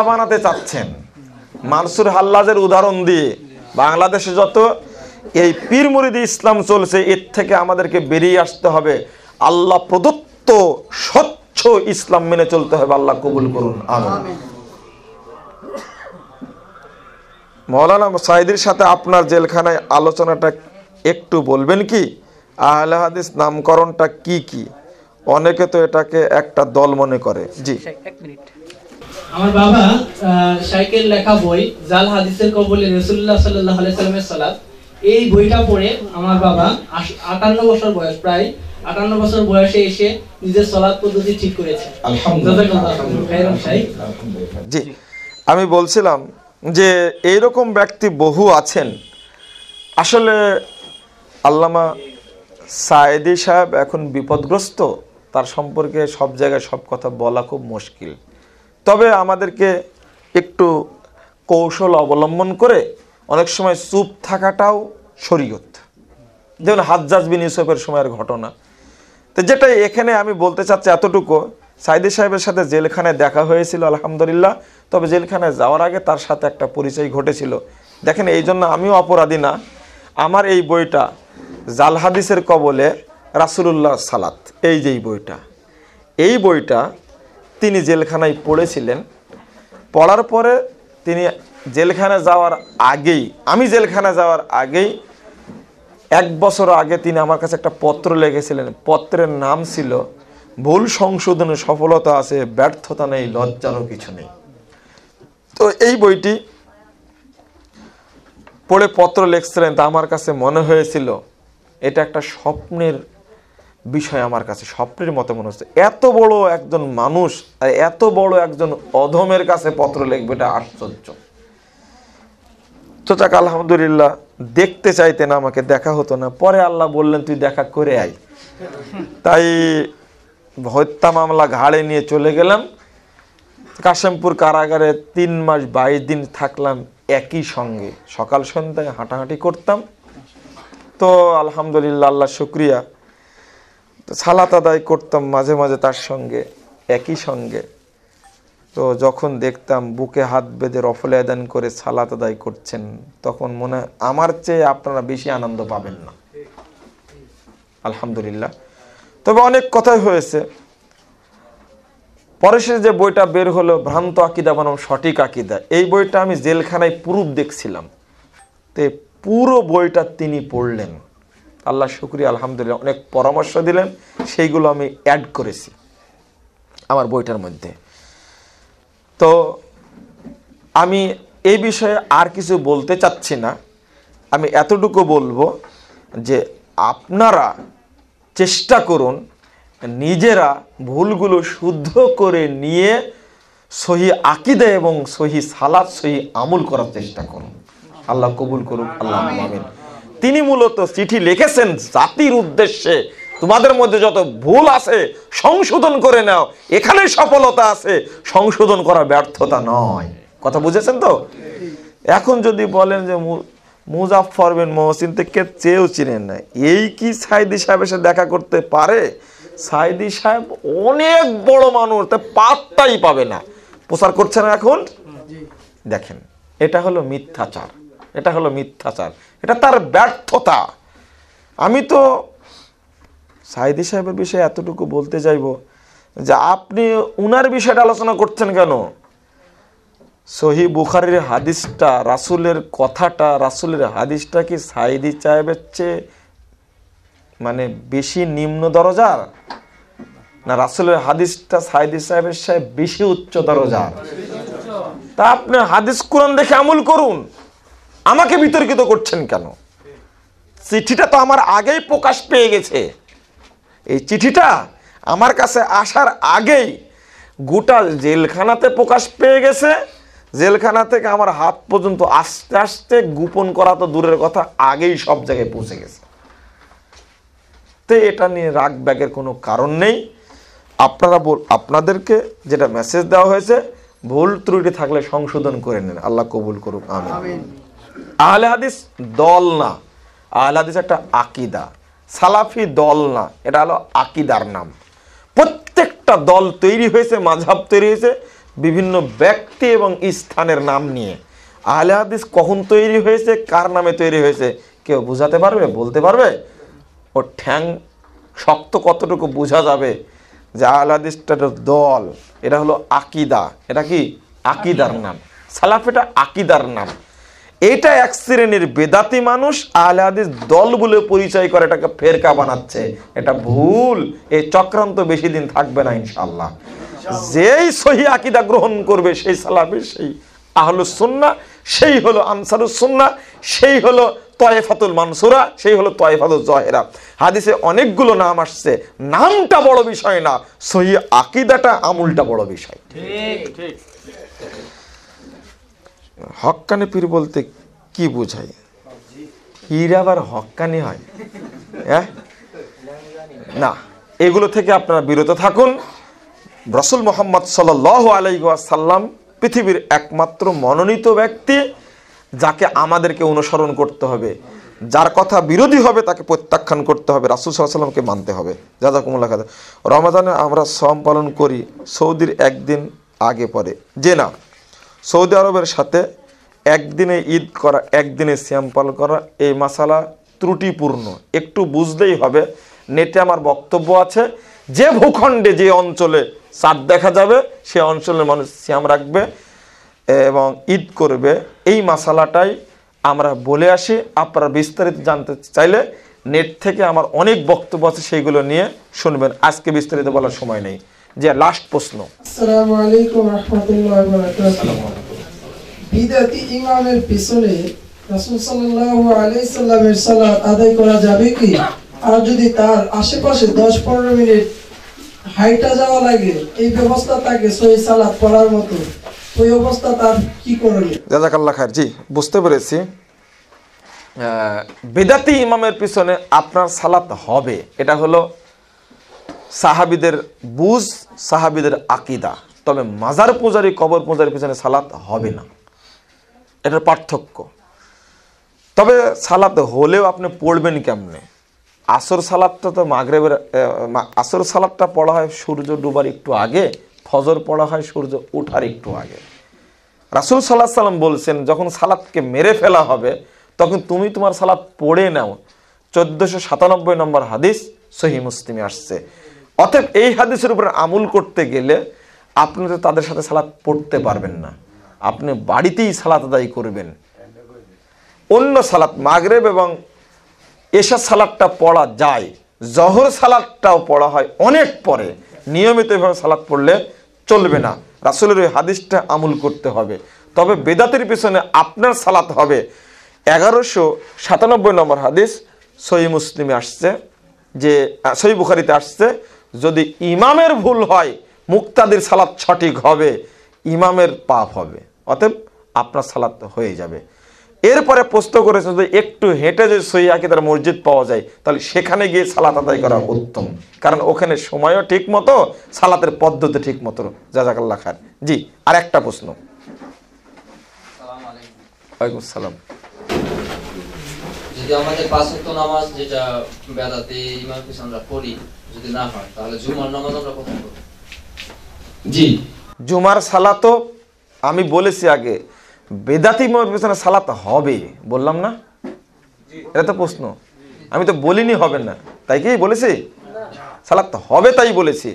বানাতে চাচ্ছেন মানসুর হাল্লাজের উদাহরণ দিয়ে বাংলাদেশে যত এই পীর মুরিদি ইসলাম চলছে এর থেকে আমাদেরকে বেরিয়ে আসতে হবে। আল্লাহ প্রদত্ত স্বচ্ছ ইসলাম মেনে চলতে হবে। আল্লাহ কবুল করুন, আমিন। মৌলানা সাইদির সাথে আপনার জেলখানায় আলোচনাটা একটু বলবেন কি? আহলে হাদিস নামকরণটা কি কি? অনেকে তো এটাকে একটা দল মনে করে। জি, এক মিনিট। আমার বাবা শাইখের লেখা বই জাল হাদিসের কবলে রাসূলুল্লাহ সাল্লাল্লাহু আলাইহি সাল্লামের সালাত, এই বইটা পড়ে আমার বাবা 58 বছর বয়স, প্রায় 58 বছর বয়সে এসে নিজের সালাত পদ্ধতি ঠিক করেছে। আলহামদুলিল্লাহ। জি, আমি বলছিলাম যে এইরকম ব্যক্তি বহু আছেন। আসলে আল্লামা সায়েদি সাহেব এখন বিপদগ্রস্ত, তার সম্পর্কে সব জায়গায় সব কথা বলা খুব মুশকিল। তবে আমাদেরকে একটু কৌশল অবলম্বন করে অনেক সময় চুপ থাকাটাও শরীয়ত। যেমন হাজ্জাজ বিন ইউসুফের সময়ের ঘটনা। তো যেটা এখানে আমি বলতে চাচ্ছি এতটুকু, সাইদি সাহেবের সাথে জেলখানায় দেখা হয়েছিল আলহামদুলিল্লাহ। তবে জেলখানায় যাওয়ার আগে তার সাথে একটা পরিচয় ঘটেছিল। দেখেন, এই জন্য আমিও অপরাধী না। আমার এই বইটা জাল হাদিসের কবলে রাসূলুল্লাহ সালাত, এই যে এই বইটা তিনি জেলখানায় পড়েছিলেন। পড়ার পরে তিনি জেলখানায় যাওয়ার আগেই, আমি জেলখানায় যাওয়ার আগেই 1 বছর আগে তিনি আমার কাছে একটা পত্র লিখেছিলেন। পত্রের নাম ছিল ভুল সংশোধনে সফলতা আছে, ব্যর্থতা নেই, লজ্জারও কিছু নেই। তো এই বইটি পড়ে পত্র লিখছিলেন। তা আমার কাছে মনে হয়েছিল এটা একটা স্বপ্নের বিষয়। আমার কাছে স্বপ্নের মতো মনে হচ্ছে। এত বড় একজন মানুষ আর এত বড় একজন অধমের কাছে পত্র লিখবে, এটা আশ্চর্য। তো যাক, আলহামদুলিল্লাহ, দেখতে চাইতেন, আমাকে দেখা হতো না। পরে আল্লাহ বললেন তুই দেখা করে আয়। তাই হত্যা মামলা ঘাড়ে নিয়ে চলে গেলাম। কাশেমপুর কারাগারে 3 মাস 22 দিন থাকলাম একই সঙ্গে। সকাল সন্ধ্যায় হাঁটাহাঁটি করতাম। তো আলহামদুলিল্লাহ, আল্লাহ শুকরিয়া। তো সালাত আদায় করতাম মাঝে মাঝে তার সঙ্গে, একই সঙ্গে। তো যখন দেখতাম বুকে হাত বেঁধে রফল আদান করে সালাত আদায় করছেন, তখন মনে হয় আমার চেয়ে আপনারা বেশি আনন্দ পাবেন না। আলহামদুলিল্লাহ। তবে অনেক কথাই হয়েছে। পরে সে যে বইটা বের হলো, ভ্রান্ত আকিদা বনাম সঠিক আকিদা, এই বইটা আমি জেলখানায় প্রুফ দেখছিলাম। তো পুরো বইটা তিনি পড়লেন। আল্লাহ শুকরিয়া, আলহামদুলিল্লাহ। অনেক পরামর্শ দিলেন, সেইগুলো আমি অ্যাড করেছি আমার বইটার মধ্যে। তো আমি এই বিষয়ে আর কিছু বলতে চাচ্ছি না। আমি এতটুকু বলবো যে আপনারা চেষ্টা করুন নিজেরা ভুলগুলো শুদ্ধ করে নিয়ে সহি আকিদা এবং সহি সালাত, সহি আমল করার চেষ্টা করুন। আল্লাহ কবুল করুন, আল্লাহ আমিন। তিনি মূলত চিঠি লিখেছেন জাতির উদ্দেশ্যে, তোমাদের মধ্যে যত ভুল আছে সংশোধন করে নাও, এখানেই সফলতা আছে, সংশোধন করা ব্যর্থতা নয়। কথা বুঝেছেন তো? এখন যদি বলেন যে মুজাফফর বিন মহসিন থেকে চেয়েও চিনেন না, এই কি সাইদি সাহেবের সাথে দেখা করতে পারে? সাইদি সাহেব অনেক বড় মানুষ, তা পাত্তাই পাবে না। প্রচার করছে না এখন। দেখেন, এটা হলো মিথ্যাচার, এটা হলো মিথ্যাচার, এটা তার ব্যর্থতা। আমি তো সাইদি সাহেবের বিষয়ে এতটুকু বলতে চাইব যে আপনি উনার বিষয়টা আলোচনা করছেন কেন? সহি বুখারীর হাদিসটা, রাসূলের কথাটা, রাসূলের হাদিসটা কি সাইদি সাহেবের চেয়ে মানে বেশি নিম্ন দরজার, না রাসূলের হাদিসটা সাইদি সাহেবের চেয়ে বেশি উচ্চ দরজার? তা আপনি হাদিস কোরআন দেখে আমল করুন, আমাকে বিতর্কিত করছেন কেন? চিঠিটা তো আমার আগেই প্রকাশ পেয়ে গেছে। এই চিঠিটা আমার কাছে আসার আগেই গোটা জেলখানাতে প্রকাশ পেয়ে গেছে। জেলখানা থেকে আমার হাত পর্যন্ত আস্তে আস্তে গোপন করা তো দূরের কথা, আগেই সব জায়গায় পৌঁছে গেছে। তো এটা নিয়ে রাগ ব্যাগের কোনো কারণ নেই। আপনাদেরকে যেটা মেসেজ দেওয়া হয়েছে, ভুল ত্রুটি থাকলে সংশোধন করে নেন। আল্লাহ কবুল করুক, আমিন। আহলে হাদিস দল না, আহলে হাদিস একটা আকিদা। সালাফি দল না, এটা হলো আকিদার নাম। প্রত্যেকটা দল তৈরি হয়েছে, মাযহাব তৈরি হয়েছে বিভিন্ন ব্যক্তি এবং স্থানের নাম নিয়ে। আহলে হাদিস কখন তৈরি হয়েছে, কার নামে তৈরি হয়েছে কেউ বুঝাতে পারবে, বলতে পারবে? ও ঠ্যাং শক্ত কতটুকু বোঝা যাবে যে আহলে হাদিসটা দল, এটা হলো আকিদা। এটা কি আকিদার নাম। সালাফ এটা আকিদার নাম। এটা এক শ্রেণীর বেদাতি মানুষ আহলে হাদিস দল বলে পরিচয় করে, এটাকে ফেরকা বানাচ্ছে। এটা ভুল। এই চক্রান্ত বেশি দিন থাকবে না ইনশাআল্লাহ। যেই সহি আকিদা গ্রহণ করবে সেই সালাফি, সেই আহলুস সুন্নাহ, সেই হলো আনসারুস সুন্নাহ, সেই হলো তয়েফাতুল মানসুরা, সেই হলো তয়েফাতুল জহেরা। হাদিসে অনেকগুলো নাম আসছে, নামটা বড় বিষয় না, সহি আকিদাটা আমলটা বড় বিষয়। হক্কানি পীর বলতে কি বোঝায়? পীর আবার হক্কানি হয়? হ্যাঁ, না, এগুলো থেকে আপনারা বিরত থাকুন। রাসূল মুহাম্মদ সাল্লাল্লাহু আলাইহি ওয়াসাল্লাম পৃথিবীর একমাত্র মনোনীত ব্যক্তি, যাকে আমাদেরকে অনুসরণ করতে হবে। যার কথা বিরোধী হবে তাকে প্রত্যাখ্যান করতে হবে, রাসূল সাল্লাল্লাহু আলাইহি ওয়াসাল্লামকে মানতে হবে। জাযাকুমুল্লাহ খায়র। রমাদানে আমরা সওম পালন করি সৌদির একদিন আগে পরে, যে না, সৌদি আরবের সাথে একদিনে ঈদ করা, একদিনে সিয়াম পালন করা, এই মাসালা ত্রুটিপূর্ণ। একটু বুঝলেই হবে। নেটে আমার বক্তব্য আছে, যে ভূখণ্ডে যে অঞ্চলে চাঁদ দেখা যাবে সে অঞ্চলের মানুষ সিয়াম রাখবে এবং ঈদ করবে। এই মাসালাটাই আমরা বলে আসি। আপনারা বিস্তারিত জানতে চাইলে নেট থেকে আমার অনেক বক্তব্য আছে, সেইগুলো নিয়ে শুনবেন। আজকে বিস্তারিত বলার সময় নেই। যে লাস্ট প্রশ্ন। আসসালামু আলাইকুম রাহমাতুল্লাহি ওয়া বারাকাতুহু। বিদআতি ইমামের পিছনে রাসূল সাল্লাল্লাহু আলাইহি সাল্লামের সালাত আদায় করা যাবে কি? আর যদি তার আশেপাশে 10-15 মিনিট হাইটা যাওয়া লাগে, এই ব্যবস্থা থাকে সহি সালাত পড়ার মতো, ওই অবস্থা তার কি করণীয়? জাযাকাল্লাহ খায়র। জি, বুঝতে পেরেছি। বিদআতি ইমামের পিছনে আপনার সালাত হবে, এটা হলো সাহাবীদের বুঝ, সাহাবীদের আকিদা। তবে মাজার পূজারি, কবর পূজারির পিছনে সালাত হবে না, এটার পার্থক্য। তবে সালাত হলেও আপনি পড়বেন কেমনে? আসর সালাতটা তো মাগরিবের, আসর সালাতটা পড়া হয় সূর্য ডুবার একটু আগে, ফজর পড়া হয় সূর্য ওঠার একটু আগে। রাসূল সাল্লাল্লাহু আলাইহি সাল্লাম বলছেন, যখন সালাতকে মেরে ফেলা হবে তখন তুমি তোমার সালাত পড়ে নাও। 1497 নম্বর হাদিস, সহিহ মুসলিমে আসছে। অতএব এই হাদিসের উপর আমল করতে গেলে আপনি তো তাদের সাথে সালাত পড়তে পারবেন না, আপনি বাড়িতেই সালাত আদায় করবেন। অন্য সালাত, মাগরিব এবং এশা সালাতটা পড়া যায়, জোহর সালাতটাও পড়া হয় অনেক পরে। নিয়মিত এভাবে সালাত পড়লে চলবে না, রাসূলের ওই হাদিসটা আমল করতে হবে। তবে বেদাতের পিছনে আপনার সালাত হবে। 1197 নম্বর হাদিস সহিহ মুসলিমে আসছে, যে সহিহ বুখারীতে আসছে, যদি ইমামের ভুল হয় মুক্তাদির সালাত সঠিক হবে, ইমামের পাপ হবে। অতএব আপনার সালাত হয়ে যাবে। এরপরে প্রশ্ন করেছে, যদি একটু হেঁটে যদি সহিহ আকীদার মসজিদ পাওয়া যায় তাহলে সেখানে গিয়ে সালাত আদায় করা উত্তম, কারণ ওখানে সময়ও ঠিক মতো, সালাতের পদ্ধতি ঠিক মতো। জাযাকাল্লাহ খায়র। জি, আর একটা প্রশ্ন। ওয়ালাইকুম আসসালাম। যদি আমাদের 5 ওয়াক্ত নামাজ যেটা বেদাতে ইমাম পিছনে আমরা পড়ি যদি না হয়, তাহলে জুমার নামাজ আমরা কোথায় পড়ব? জি, জুমার সালাতও আমি বলেছি আগে, বেদাতি ইমামের পিছনে সালাত হবে, বললাম না? এটা তো প্রশ্ন, আমি তো বলিনি হবে না, তাই কি বলেছি? সালাত হবে তাই বলেছি।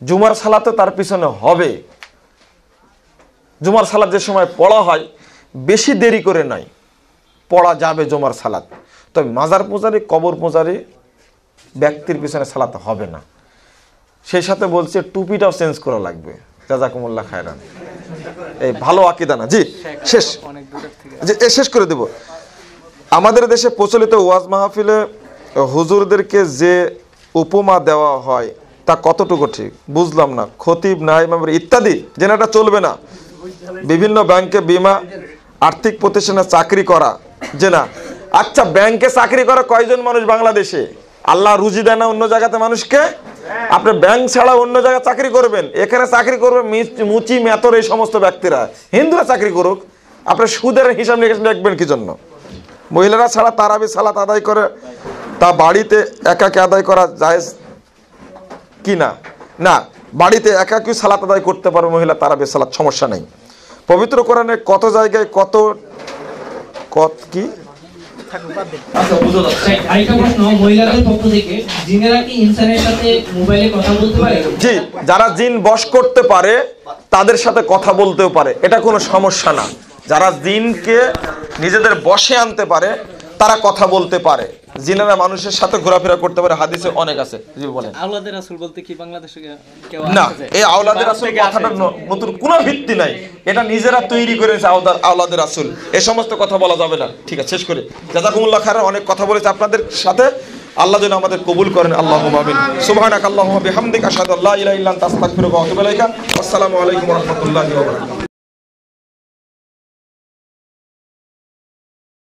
জুমার সালাতও তার পিছনে হবে। জুমার সালাত যে সময় পড়া হয় বেশি দেরি করে নয়, পড়া যাবে জুমার সালাত। তবে মাজার পূজারি, কবর পূজারি ব্যক্তির পিছনে সালাত হবে না। সেই সাথে বলছে টুপিটাও চেঞ্জ করা লাগবে। জাযাকুমুল্লাহ খায়রান। এই ভালো আকীদা না। জি, শেষ, শেষ করে দেব। আমাদের দেশে প্রচলিত ওয়াজ মাহফিলে হুজুরদেরকে যে উপমা দেওয়া হয় তা কতটুকু ঠিক বুঝলাম না। খতিব, নায়েব ইত্যাদি জেনাটা চলবে না। বিভিন্ন ব্যাংকে, বিমা, আর্থিক প্রতিষ্ঠানে চাকরি করা, যে না। আচ্ছা, ব্যাংকে চাকরি করা কয়জন মানুষ বাংলাদেশে? আল্লাহ রুজি দেয় না অন্য জায়গাতে মানুষকে? আপনি ব্যাংক ছাড়া অন্য জায়গায় চাকরি করবেন, এখানে চাকরি করবে মুচি মেতর এই সমস্ত ব্যক্তিরা। হিন্দুরা চাকরি করুক, আপনার সুদের হিসাব নিকাশ দেখবেন কি জন্য? মহিলারা ছাড়া তারাবি সালাত আদায় করে তা বাড়িতে একাকে আদায় করা জায়েজ কি না? না, বাড়িতে একাকী সালাত আদায় করতে পারবে মহিলা, তারা বেসালাত, সমস্যা নেই। পবিত্র কোরআনে কত জায়গায় কত কি আচ্ছা, বুঝো না। আরেকটা প্রশ্ন, মহিলাদের পক্ষ থেকে জিনেরা কি ইনসানের সাথে মোবাইলে কথা বলতে পারে? জি, যারা জিন বশ করতে পারে তাদের সাথে কথা বলতেও পারে, এটা কোনো সমস্যা না। যারা জিনকে নিজেদের বশে আনতে পারে তারা কথা বলতে পারে। জিনেরা মানুষের সাথে ঘোরাফেরা করতে পারে, হাদিসে অনেক আছে। জি বলেন। আওলাদের রাসূল বলতে কি বাংলাদেশে কেউ না, আছে? এই আওলাদের রাসূল কথাটা নতুন কোনো ভিত্তি নাই, এটা নিজেরা তৈরি করেছে আওলাদের রাসূল। এই সমস্ত কথা বলা যাবে না। ঠিক আছে, শেষ করে জাযাকুমুল্লাহ খাইরান। অনেক কথা বলেছে আপনাদের সাথে, আল্লাহ যেন আমাদের কবুল করেন। আল্লাহুম্মা আমিন। সুবহানাকাল্লাহুম্মা বিহামদিকা আশহাদু আল্লা ইলাহা ইল্লা আনতা আস্তাগফিরুকা ওয়া আতুবু ইলাইকা। আসসালামু আলাইকুম ওয়া রাহমাতুল্লাহি ওয়া বারাকাতুহু।